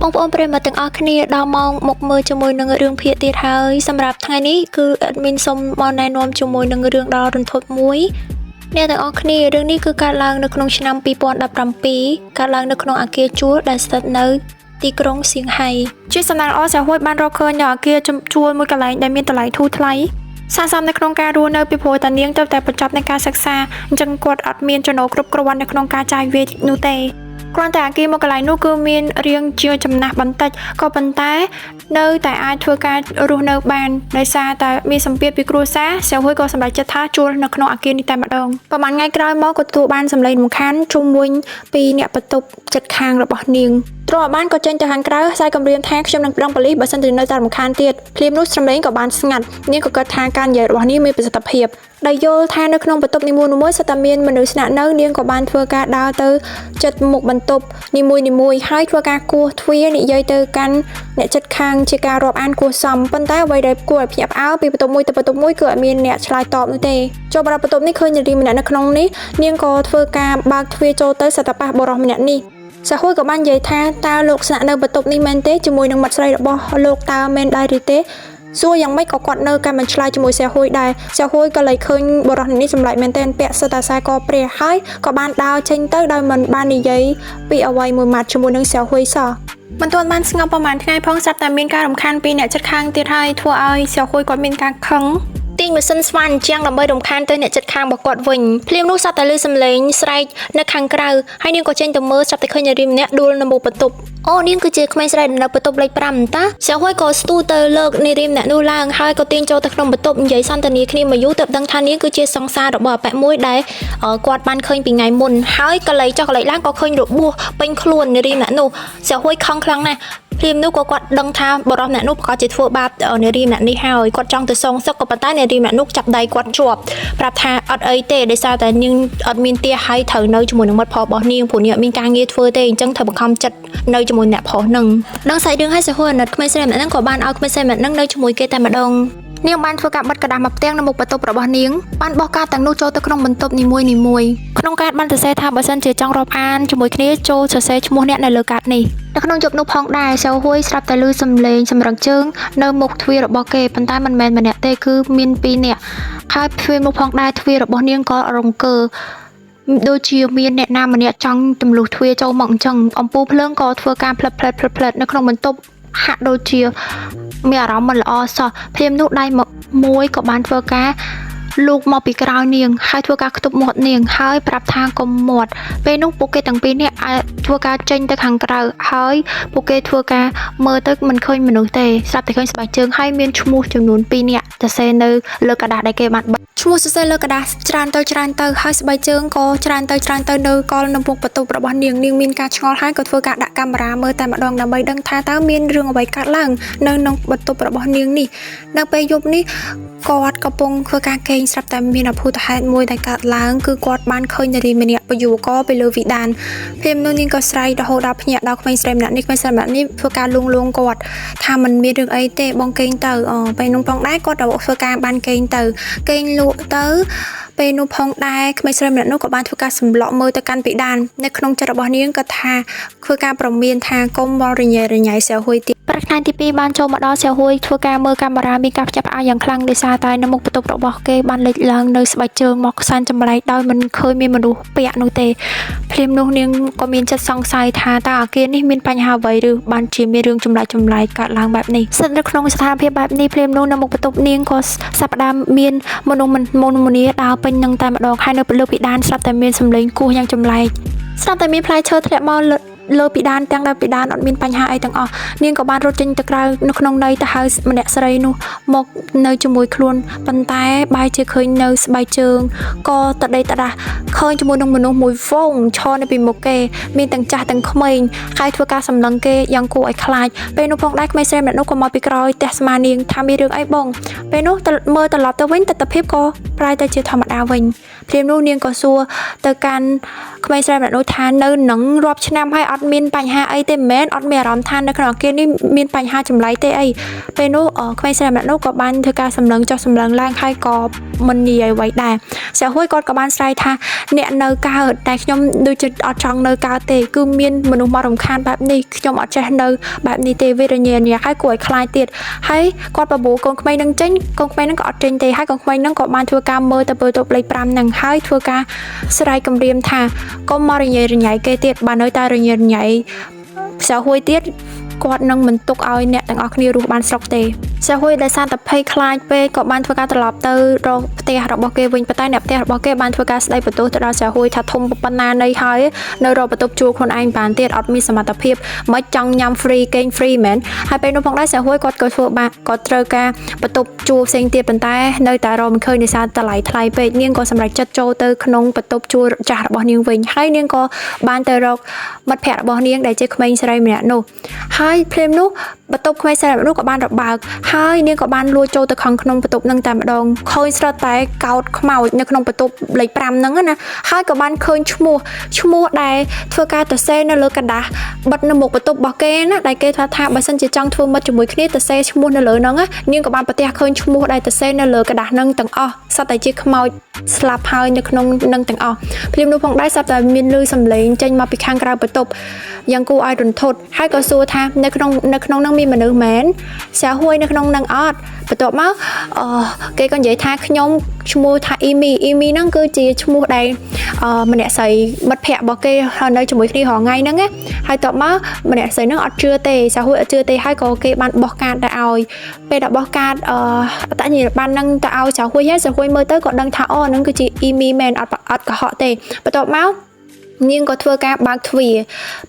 បងប្អូនប្រិយមិត្តទាំងអស់គ្នាដល់ម៉ោងមកមើលជាមួយនឹងរឿងភាគទៀតហើយសម្រាប់ថ្ងៃនេះគឺ admin សូមមកណែនាំជាមួយនឹងរឿងដ៏រន្ធត់មួយអ្នកទាំងអស់គ្នារឿងនេះគឺកើតឡើងនៅក្នុងឆ្នាំ2017កើតឡើងនៅក្នុងអគារជួលដែលស្ថិតនៅទីក្រុងសៀងហៃជាសំណាងល្អសហួយបានរកឃើញនៅអគារជួលមួយកន្លែងដែលមានតម្លៃធូរថ្លៃស័ក្តិសមនៅក្នុងការរស់នៅពីព្រោះតានាងទៅតែបញ្ចប់នៃការសិក្សាអញ្ចឹងគាត់អត់មានចំណូលគ្រប់គ្រាន់នៅក្នុងការចាយវាយនោះទេគ្រាន់តែអគារមួយកន្លែងនោះគឺមានរាងជាចំណាស់បន្តិចក៏ប៉ុន្តែនៅតែអាចធ្វើការរស់នៅបានដោយសារតែមានសម្ពាធពីគ្រួសារសហួយក៏សម្រេចចិត្តថាជួលនៅក្នុងអគារនេះតែម្ដងប្រហែលថ្ងៃក្រោយមកក៏ទទួលបានសម្លេងរំខានជុំវិញពីអ្នកបន្ទប់ចិត្តខាងរបស់នាងទ្រព្យបានក៏ចេញទៅខាងក្រៅខ្សែគម្រាមថាខ្ញុំនឹងប្តឹងប៉ូលីសបើសិនជានៅតែរំខានទៀតភ្លាមនោះសម្លេងក៏បានស្ងាត់នាងក៏គិតថាការនិយាយរបស់នាងមានប្រសិទ្ធភាពដោយយល់ថានៅក្នុងបន្ទប់នីមួយៗសុទ្ធតែមានមនុស្សស្នាក់នៅនាងក៏បានធ្វើការដើរទៅជិតមុខបន្ទប់នីមួយៗហើយធ្វើការគោះទ្វារនិយាយទៅកាន់អ្នកជិតខាងជាការរាប់អានគួរសមប៉ុន្តែអ្វីដែលគួរឲ្យភ្ញាក់ផ្អើលពីបន្ទប់មួយទៅបន្ទប់មួយគឺអត់មានអ្នកឆ្លើយតបនោះទេចូលបរិបបន្ទប់នេះឃើញនារីម្នាក់នៅក្នុងនេះនាងក៏ធ្វើការបើកទ្វារចូលទៅសត្វប៉ះបរិសម្នាក់នេះសហួយក៏បាននិយាយថាតើលោកស្នាក់នៅបន្ទប់នេះមែនទេជាមួយនឹងមាត់ស្រីរបស់លោកតើមែនដែរឬទេសួរយ៉ាងម៉េចក៏គាត់នៅកាន់មិនឆ្លើយជាមួយសហួយដែរសហួយក៏លេចឃើញបរិសុទ្ធនេះសម្លាច់មែនទែនពាក់សិតតែខ្សែកព្រះហើយក៏បានដើរចេញទៅដោយមិនបាននិយាយពីអ្វីមួយម៉ាត់ជាមួយនឹងសហួយសោះមិនទាន់បានស្ងប់ប្រហែលថ្ងៃផងស្រាប់តែមានការរំខានពីអ្នកជិតខាងទៀតហើយធ្វើឲ្យសហួយគាត់មានការខឹងទាញម៉ាស៊ីនស្វានអញ្ចឹងដើម្បីរំខានទៅអ្នកជិតខាងរបស់គាត់វិញភ្លាមនោះសត្វតែលឺសំឡេងស្រែកនៅខាងក្រៅហើយនាងក៏ចេញទៅមើលស្រាប់តែឃើញនារីម្នាក់ដួលនៅមុខបន្ទប់អូនាងគឺជាក្មេងស្រីនៅបន្ទប់លេខ5តាសហួយក៏ស្ទុះទៅលើកនារីម្នាក់នោះឡើងហើយក៏ទាញចូលទៅក្នុងបន្ទប់និយាយសន្ទនាគ្នាមួយយូរទើបដឹងថានាងគឺជាសង្សាររបស់អប៉ែមួយដែលគាត់បានឃើញពីថ្ងៃមុនហើយកលេចចុះកលេចឡើងក៏ឃើញរបួសពេញខ្លួននារីម្នាក់នោះសហួយខឹងខ្លាំងណាស់ព្រាមនោះក៏គាត់ដឹងថាបរិសុទ្ធអ្នកនោះប្រកាសជាធ្វើបាបនារីម្នាក់នេះហើយគាត់ចង់ទៅសងសឹកក៏ប៉ុន្តែនារីម្នាក់នោះចាប់ដៃគាត់ជាប់ប្រាប់ថាអត់អីទេដោយសារតែនាងអត់មានទាហើយត្រូវនៅជាមួយនឹងមិត្តផលរបស់នាងព្រោះនាងអត់មានការងារធ្វើទេអញ្ចឹងត្រូវបង្ខំចិត្តនៅជាមួយអ្នកប្រុសនឹងដឹងសាច់រឿងឲ្យសហួយអាណិតក្មេងស្រីម្នាក់ហ្នឹងក៏បានឲ្យក្មេងស្រីម្នាក់ហ្នឹងនៅជាមួយគេតែម្ដងនាងបានធ្វើការបិទกระดาษមកផ្ទាំងនៅមុខបន្ទប់របស់នាងបានបោះកាតទាំងនោះចូលទៅក្នុងបន្ទប់នីមួយៗក្នុងកាតបានសរសេរថាបើសិនជាចង់រាប់អានជាមួយគ្នាចូលសរសេរឈ្មោះអ្នកនៅលើកាតនេះនៅក្នុងយប់នោះផងដែរសហួយស្រាប់តែឮសំឡេងសម្រឹងជើងនៅមុខទ្វាររបស់គេប៉ុន្តែមិនមែនម្នាក់ទេគឺមាន2នាក់ហើយទ្វារនោះផងដែរទ្វាររបស់នាងក៏រង្គើដូចជាមានអ្នកណាម្នាក់ចង់ទម្លុះទ្វារចូលមកអញ្ចឹងអំពូលភ្លើងក៏ធ្វើការផ្លិតនៅក្នុងបន្ទប់ហាក់ដូចជាមានអារម្មណ៍មិនល្អសោះព្រាមនោះដៃមួយក៏បានធ្វើការលោកមកពីក្រោយនាងហើយធ្វើការខ្ទប់មាត់នាងហើយប្រាប់ថាកុំមាត់ពេលនោះពួកគេទាំងពីរនាក់អាចធ្វើការចេញទៅខាងក្រៅហើយពួកគេធ្វើការមើលទៅមិនឃើញមនុស្សទេស្រាប់តែឃើញស្បែកជើងហើយមានឈ្មោះចំនួន2នាក់សរសេរនៅលើกระดาษដែលគេបានឈ្មោះសរសេរលើกระดาษច្រើនទៅហើយស្បែកជើងក៏ច្រើនទៅនៅកលនៅមុខបន្ទប់របស់នាងមានការឆ្ងល់ហើយក៏ធ្វើការដាក់កាមេរ៉ាមើលតែម្ដងដើម្បីដឹងថាតើមានរឿងអ្វីកើតឡើងនៅក្នុងបន្ទប់របស់នាងនេះនៅពេលយប់នេះគាត់កំពុងធ្វើការកេងស្រាប់តែមានអភូតហេតុមួយដែលកើតឡើងគឺគាត់បានឃើញនារីម្នាក់ពយុកពីលើវិដានព្រាមនោះនាងក៏ស្រែករហូតដល់ភ្ញាក់ដល់ក្មេងស្រីម្នាក់នេះធ្វើការលួងគាត់ថាมันមានរឿងអីទេបងកេងទៅពេលនោះផងដែរគាត់ធ្វើការបានកេងទៅកេងលក់ទៅពេលនោះផងដែរក្មេងស្រីម្នាក់នោះក៏បានធ្វើការសម្លក់មើលទៅកាន់ពិដាននៅក្នុងចិត្តរបស់នាងក៏ថាធ្វើការប្រមានថាកុំបរិញ៉ៃសហួយទៀតប្រាក់ថ្ងៃទី2បានចូលមកដល់សហួយធ្វើការមើលកាមេរ៉ាមានការផ្ចាប់ផ្អើលយ៉ាងខ្លាំងដោយសារតែនៅមុខបន្ទប់របស់គេបានលេចឡើងនៅស្បែកជើងមកខ្សានចម្លែកដោយមិនឃើញមានមនុស្សពាក់នោះទេភ្លាមនោះនាងក៏មានចិត្តសង្ស័យថាតើអគារនេះមានបញ្ហាអ្វីឬបានជាមានរឿងចម្លែកកើតឡើងបែបនេះស្ថិតនៅក្នុងស្ថានភាពបែបនេះភ្លាមនោះនៅមុខបន្ទប់នាងក៏សប្តាហ៍មានមនុស្សម្នាដើរពេញនឹងតែម្ដងហើយនៅលើពិដានស្រាប់តែមានសម្លេងគោះយ៉ាងចម្លែកស្រាប់តែមានផ្លែឈើធ្លាក់មកលើពិដានទាំងដែលពិដានអត់មានបញ្ហាអីទាំងអស់នាងក៏បានរត់ចេញទៅក្រៅនៅក្នុងន័យទៅហៅម្នាក់ស្រីនោះមកនៅជាមួយខ្លួនប៉ុន្តែបែរជាឃើញនៅស្បែកជើងក៏តដេកតដាស់ឃើញជាមួយនឹងមនុស្សមួយវងឈរនៅពីមុខគេមានទាំងចាស់ទាំងក្មេងហើយធ្វើការសម្លឹងគេយ៉ាងគួរឲ្យខ្លាចពេលនោះផងដែរក្មេងស្រីម្នាក់នោះក៏មកពីក្រោយផ្ទះស្មានាងថាមានរឿងអីបងពេលនោះមើលត្រឡប់ទៅវិញទិដ្ឋភាពក៏ប្រែទៅជាធម្មតាវិញព្រាមនោះនាងក៏សួរទៅកាន់ក្មេងស្រីម្នាក់នោះថានៅនឹងរាប់ឆ្នាំហើយ អត់មានបញ្ហាអីទេមែនអត់មានអារម្មណ៍ថានៅក្នុងអគារនេះមានបញ្ហាចម្លែកទេអីពេលនោះក្មេងស្រីម្នាក់នោះក៏បានធ្វើការសម្លឹងចុះសម្លឹងឡើងហើយក៏មិននិយាយអ្វីដែរស្រីហួយគាត់ក៏បានស្រែកថាអ្នកនៅកើតតែខ្ញុំដូចជាអត់ចង់នៅកើតទេគឺមានមនុស្សមករំខានបែបនេះខ្ញុំអត់ចេះនៅបែបនេះទេវារញ៉េរញ៉ៃហើយគួរឲ្យខ្លាចទៀតហើយគាត់បបួលកូនក្មេងនឹងចេញកូនក្មេងនឹងក៏អត់ចេញទេហើយកូនក្មេងនឹងក៏បានធ្វើការមើលទៅលើតូបលេខ5នឹងហើយធ្វើការស្រែកគំរាមថាកុំមករញ៉េរញ៉ៃគេទៀតបើនៅតែរញ៉េរញ៉ៃស្រីហួយទៀតគាត់នឹងមិនទុកឲ្យអ្នកទាំងអស់គ្នារស់បានស្រុកទេស្រីហួយដែលសារតែភ័យខ្លាចពេកក៏បានធ្វើការត្រឡប់ទៅរកផ្ទះរបស់គេវិញប៉ុន្តែអ្នកផ្ទះរបស់គេបានធ្វើការស្ដីបន្ទោសទៅដល់ស្រីហួយថាធំប៉ុណ្ណានៃហើយនៅរកបន្ទប់ជួលខ្លួនឯងបានទៀតអត់មានសមត្ថភាពមិនចង់ញ៉ាំ free គេង free មែនហើយពេលនោះផងដែរស្រីហួយគាត់ក៏ធ្វើបាក់គាត់ត្រូវការបន្ទប់ជួលផ្សេងទៀតប៉ុន្តែនៅតែរកមិនឃើញដោយសារតម្លៃថ្លៃពេកនាងក៏សម្រេចចិត្តចូលទៅក្នុងបន្ទប់ជួលចាស់របស់នាងវិញហើយនាងក៏បានទៅរកមិត្តភ័ក្តិរបស់នាងដែលជាក្មេងស្រីម្នាក់នោះហើយភ្លាមនោះបន្ទប់ក្មេងស្រីនោះក៏បានរបើកហើយនាងក៏បានលួចចូលទៅក្នុងបន្ទប់នឹងតែម្ដងឃើញស្រិតតែកោតខ្មោចនៅក្នុងបន្ទប់លេខ5ហ្នឹងណាហើយក៏បានឃើញឈ្មោះដែលធ្វើការទៅសេនៅលើกระดาษបិទនៅមុខបន្ទប់របស់គេណាដែលគេថាបើសិនជាចង់ធ្វើមិត្តជាមួយគ្នាទៅសេឈ្មោះនៅលើហ្នឹងនាងក៏បានប្រទះឃើញឈ្មោះដែលទៅសេនៅលើกระดาษហ្នឹងទាំងអស់សត្វតែជាខ្មោចស្លាប់ហើយនៅក្នុងនឹងទាំងអស់ភ្លាមនោះផងដែរសត្វតែមានលឺសំឡេងចេញមកពីខាងក្រៅបន្ទប់យ៉ាងគួរឲ្យរន្ធត់ហើយក៏សួរថានៅក្នុងហ្នឹងមានមនុស្សមែនស្រាហួយនៅក្នុងហ្នឹងអត់បន្ទាប់មកគេក៏និយាយថាខ្ញុំឈ្មោះថាអ៊ីមីហ្នឹងគឺជាឈ្មោះដែលម្នាក់ស្រីមិត្តភ័ក្តិរបស់គេនៅជាមួយគ្នារាល់ថ្ងៃហ្នឹងណាហើយបន្ទាប់មកម្នាក់ស្រីហ្នឹងអត់ជឿទេស្រាហួយអត់ជឿទេហើយក៏គេបានបោះកាតទៅឲ្យពេលដែលបោះកាតអត្តញ្ញាណប័ណ្ណហ្នឹងទៅឲ្យស្រាហួយហើយស្រាហួយមើលទៅក៏ដឹងថាហ្នឹងគឺជាអ៊ីមីមែនអត់កុហកទេបន្ទាប់មកនាងក៏ធ្វើការបើកទ្វារ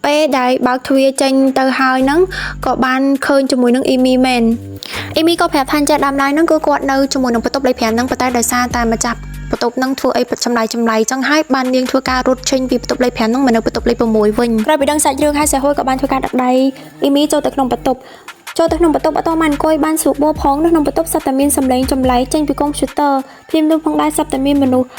ពេលដែលបើកទ្វារចេញទៅហើយហ្នឹងក៏បានឃើញជាមួយនឹងអ៊ីមីមែនអ៊ីមីក៏ប្រាប់ថាចាដើមឡើយហ្នឹងគឺគាត់នៅជាមួយនឹងបន្ទប់លេខ5ហ្នឹងប៉ុន្តែដោយសារតែម្ចាស់បន្ទប់ហ្នឹងធ្វើអីចម្លែកចឹងហើយបាននាងធ្វើការរត់ចេញពីបន្ទប់លេខ5ហ្នឹងមកនៅបន្ទប់លេខ6វិញក្រោយពីដឹងសាច់រឿងហើយស្រីហួយក៏បានធ្វើការដាក់ដៃអ៊ីមីចូលទៅក្នុងបន្ទប់អត់តបានអង្គុយបានស្រួលបួផងនៅក្នុងបន្ទប់សត្វតែមានសម្លេងចម្លែកចេញពីកុំព្យូទ័រភ្លាមនោះផងដែរសត្វតែមានមនុស្ស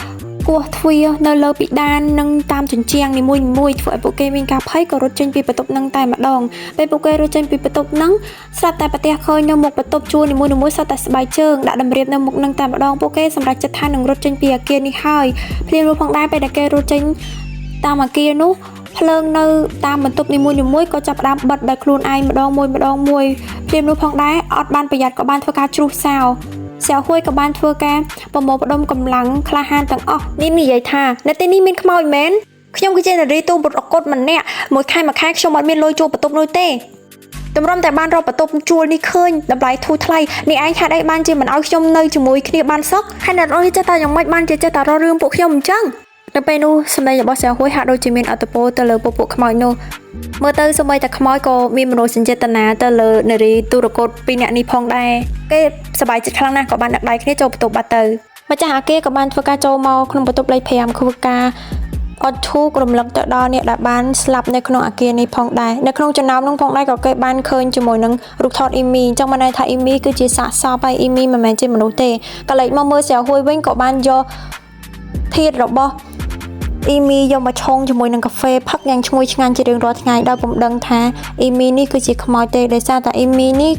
គោះទ្វារនៅលើពិដាននិងតាមជញ្ជាំងនីមួយៗធ្វើឲ្យពួកគេមានការភ័យក៏រត់ចេញពីបន្ទប់នឹងតែម្ដងពេលពួកគេរត់ចេញពីបន្ទប់នឹងស្រាប់តែប្រទះឃើញនៅមុខបន្ទប់ជួលនីមួយៗសត្វតែស្បែកជើងដាក់តម្រៀបនៅមុខនឹងតែម្ដងពួកគេសម្រេចចិត្តថានឹងរត់ចេញពីអគារនេះហើយភ្លាមនោះផងដែរពេលដែលគេរត់ចេញតាមអគារនោះភ្លើងនៅតាមបន្ទប់នីមួយៗក៏ចាប់ផ្ដើមបិទដោយខ្លួនឯងម្ដងមួយភ្លាមនោះផងដែរអត់បានប្រយ័ត្នក៏បានធ្វើការជ្រុះសោស្រាហួយក៏បានធ្វើការប្រមូលផ្ដុំកម្លាំងក្លាហានទាំងអស់នេះនិយាយថានៅទីនេះមានខ្មោចមែនខ្ញុំគឺជានារីទូបុត្រអកុតម្នាក់មួយខែខ្ញុំអត់មានលុយជួលបន្ទប់នោះទេតម្រុំតែបានរកបន្ទប់ជួលនេះឃើញតម្លៃធូរថ្លៃនេះឯងហេតុអីបានជាមិនឲ្យខ្ញុំនៅជាមួយគ្នាបានសោះហើយអ្នកអើយចេះតែយ៉ាងម៉េចបានជាចេះតែរករឿងពួកខ្ញុំអញ្ចឹងនៅពេលនោះសម្លេងរបស់ស្រាហួយហាក់ដូចជាមានអត្តពលទៅលើពួកខ្មោចនោះមើលទៅសូម្បីតែខ្មោចក៏មានមនោសញ្ចេតនាទៅលើនារីទូរកូត2នាក់នេះផងដែរគេសប្បាយចិត្តខ្លាំងណាស់ក៏បានដាក់ដៃគ្នាចូលបន្ទប់បាត់ទៅម្ចាស់អគារក៏បានធ្វើការចូលមកក្នុងបន្ទប់លេខ5ធ្វើការអត់ធូររំលឹកទៅដល់អ្នកដែលបានស្លាប់នៅក្នុងអគារនេះផងដែរនៅក្នុងចំណោមនោះផងដែរក៏គេបានឃើញជាមួយនឹងរូបថតអ៊ីមីអញ្ចឹងបានន័យថាអ៊ីមីគឺជាសាកសពហើយអ៊ីមីមិនមែនជាមនុស្សទេក៏លេចមកមើលស្រាហួយវិញក៏បានយកធាតុរបស់អ៊ីមីយកមកឆុងជាមួយនឹងកាហ្វេផឹកយ៉ាងឈ្ងុយឆ្ងាញ់ជារៀងរាល់ថ្ងៃដោយពុំដឹងថាអ៊ីមីនេះគឺជាខ្មោចទេដោយសារតែអ៊ីមីនេះ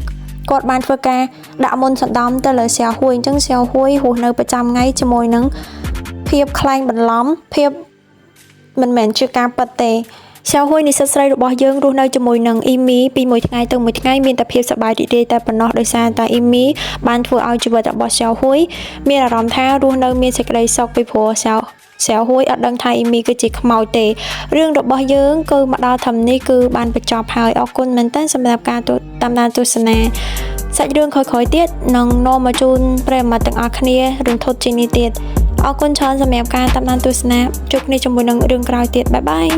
គាត់បានធ្វើការដាក់មុនសណ្ដំទៅលើស្រាហួយអញ្ចឹងស្រាហួយរស់នៅប្រចាំថ្ងៃជាមួយនឹងភាពខ្លែងបន្លំភាពមិនមែនជាការពិតទេស្រាហួយនិស្សិតស្រីរបស់យើងរស់នៅជាមួយនឹងអ៊ីមីពីមួយថ្ងៃទៅមួយថ្ងៃមានតែភាពសប្បាយរីករាយតែប៉ុណ្ណោះដោយសារតែអ៊ីមីបានធ្វើឲ្យជីវិតរបស់ស្រាហួយមានអារម្មណ៍ថារស់នៅមានសេចក្តីសុខពីព្រោះស្រាហួយអត់ដឹងថាអ៊ីមីគឺជាខ្មោចទេរឿងរបស់យើងគឺមកដល់ធំនេះគឺបានបញ្ចប់ហើយអរគុណមែនទែនសម្រាប់ការតាមដានទស្សនាសាច់រឿងក្រោយៗទៀតនឹងនាំមកជូនប្រិយមិត្តទាំងអស់គ្នារន្ធត់ជាងនេះទៀតអរគុណច្រើនសម្រាប់ការតាមដានទស្សនាជួបគ្នាជាមួយនឹងរឿងក្រោយទៀតបាយបាយ